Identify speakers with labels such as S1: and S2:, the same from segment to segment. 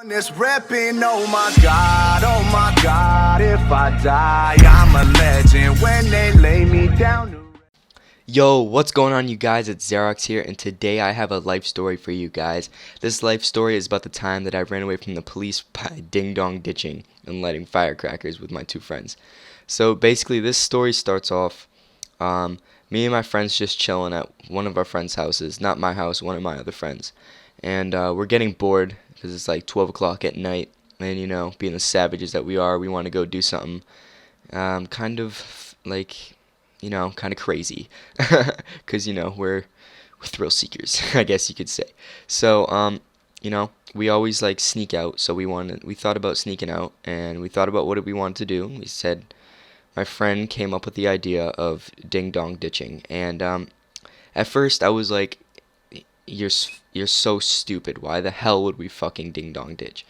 S1: This repping, oh my God, if I die, I'm a legend when they lay me down.
S2: Yo, what's going on, you guys? It's Xerox here, and today I have a life story for you guys. This life story is about the time that I ran away from the police by ding-dong ditching and lighting firecrackers with my two friends. So basically, this story starts off, me and my friends just chilling at one of our friends' houses, not my house, one of my other friends. And we're getting bored because it's like 12 o'clock at night, and being the savages that we are, we want to go do something kind of like kind of crazy, because we're thrill seekers, I guess you could say. So we always like sneak out. So we thought about sneaking out, and we thought about what we wanted to do. We said my friend came up with the idea of ding dong ditching, and at first I was like, you're so stupid. Why the hell would we fucking ding dong ditch?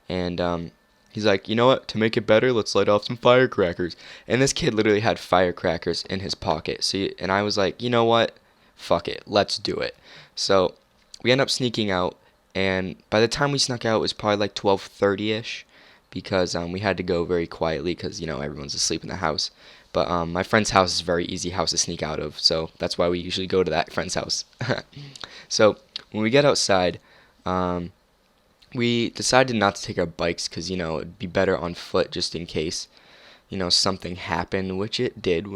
S2: And he's like, you know what? To make it better, let's light off some firecrackers. And this kid literally had firecrackers in his pocket. And I was like, you know what? Fuck it. Let's do it. So we end up sneaking out. And by the time we snuck out, it was probably like 12:30ish, because we had to go very quietly because everyone's asleep in the house. But my friend's house is a very easy house to sneak out of, so that's why we usually go to that friend's house. So when we get outside, we decided not to take our bikes because it'd be better on foot just in case something happened, which it did.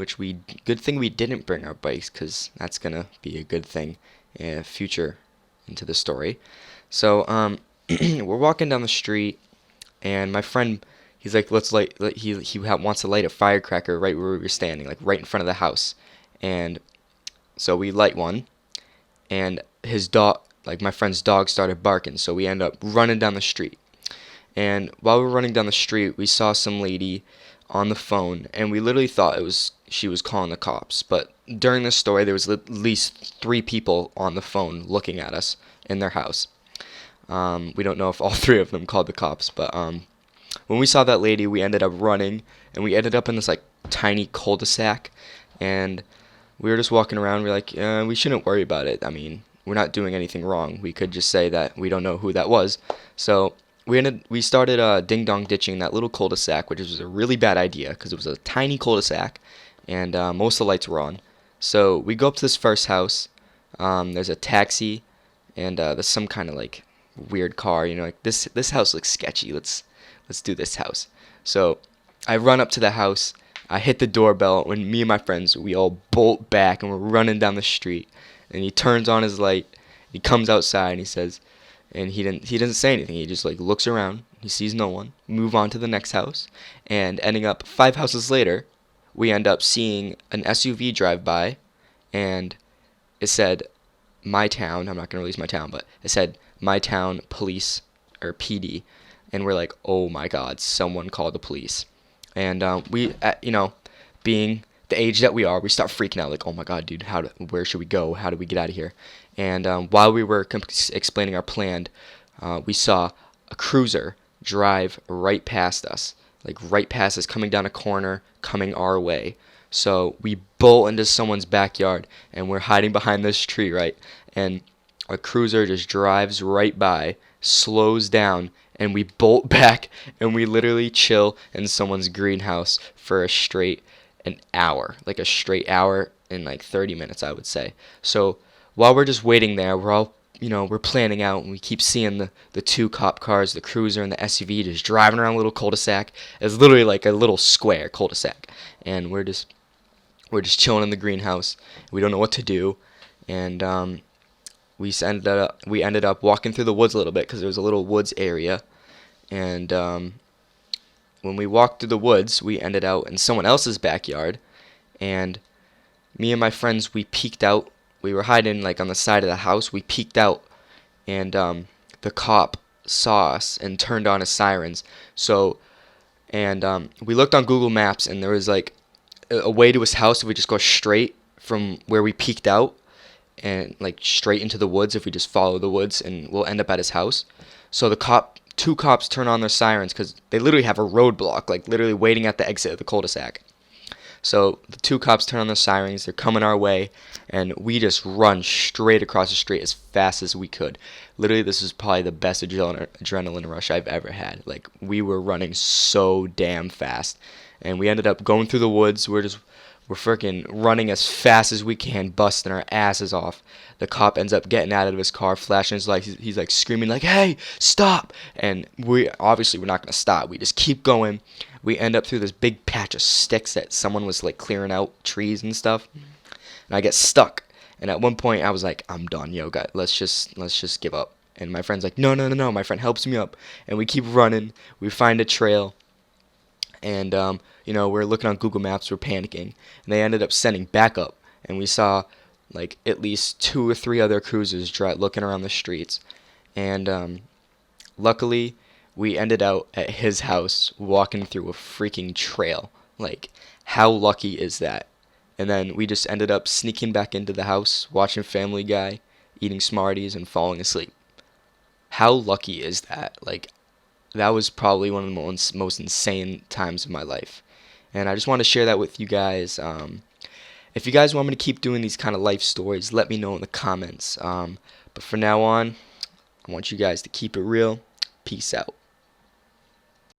S2: Good thing we didn't bring our bikes, because that's gonna be a good thing future into the story. So we're walking down the street, and my friend, he's like, let's light. He wants to light a firecracker right where we were standing, like right in front of the house. And so we light one, and his dog, like my friend's dog, started barking. So we end up running down the street. And while we were running down the street, we saw some lady on the phone, and we literally thought she was calling the cops. But during this story, there was at least 3 people on the phone looking at us in their house. We don't know if all 3 of them called the cops, but when we saw that lady, we ended up running, and we ended up in this like tiny cul-de-sac, and we were just walking around. We're like, we shouldn't worry about it. I mean, we're not doing anything wrong. We could just say that we don't know who that was. So we started ding dong ditching that little cul-de-sac, which was a really bad idea because it was a tiny cul-de-sac, and most of the lights were on. So we go up to this first house. There's a taxi, and there's some kind of like weird car. Like this house looks sketchy. Let's do this house. So I run up to the house. I hit the doorbell. When me and my friends, we all bolt back, and we're running down the street. And he turns on his light. He comes outside, and he says, and he doesn't say anything. He just like looks around. He sees no one. Move on to the next house, and ending up 5 houses later, we end up seeing an SUV drive by, and it said my town. I'm not gonna release my town, but it said my town police, or PD. And we're like, oh my God, someone called the police. And we, being the age that we are, we start freaking out, like, oh my God, dude, where should we go? How do we get out of here? And while we were explaining our plan, we saw a cruiser drive right past us, coming down a corner, coming our way. So we bolt into someone's backyard, and we're hiding behind this tree, right? And a cruiser just drives right by, slows down, and we bolt back, and we literally chill in someone's greenhouse for an hour, like a straight hour in like 30 minutes, I would say. So while we're just waiting there, we're all, we're planning out, and we keep seeing the 2 cop cars, the cruiser and the SUV, just driving around a little cul-de-sac. It's literally like a little square cul-de-sac, and we're just chilling in the greenhouse. We don't know what to do, and we ended up walking through the woods a little bit because there was a little woods area. And when we walked through the woods, we ended out in someone else's backyard. And me and my friends, we peeked out. We were hiding like on the side of the house. We peeked out, and the cop saw us and turned on his sirens. So, and we looked on Google Maps, and there was like a way to his house if we just go straight from where we peeked out, and like straight into the woods if we just follow the woods, and we'll end up at his house. So the 2 cops turn on their sirens because they literally have a roadblock, like literally waiting at the exit of the cul-de-sac. So the two cops turn on their sirens. They're coming our way, and we just run straight across the street as fast as we could. Literally, this is probably the best adrenaline rush I've ever had. Like, we were running so damn fast, and we ended up going through the woods. We're freaking running as fast as we can, busting our asses off. The cop ends up getting out of his car, flashing his lights. He's like screaming like, "Hey, stop!" And we're not gonna stop. We just keep going. We end up through this big patch of sticks that someone was like clearing out, trees and stuff. And I get stuck. And at one point I was like, "I'm done, yo, guys. Let's just give up." And my friend's like, "No, no, no, no." My friend helps me up, and we keep running. We find a trail, and we're looking on Google Maps. We're panicking, and they ended up sending backup, and we saw like at least 2 or 3 other cruisers looking around the streets, and luckily we ended out at his house walking through a freaking trail. Like, how lucky is that? And then we just ended up sneaking back into the house, watching Family Guy, eating Smarties, and falling asleep. How lucky is that? Like, that was probably one of the most insane times of my life. And I just want to share that with you guys. If you guys want me to keep doing these kind of life stories, let me know in the comments. But for now on, I want you guys to keep it real. Peace out.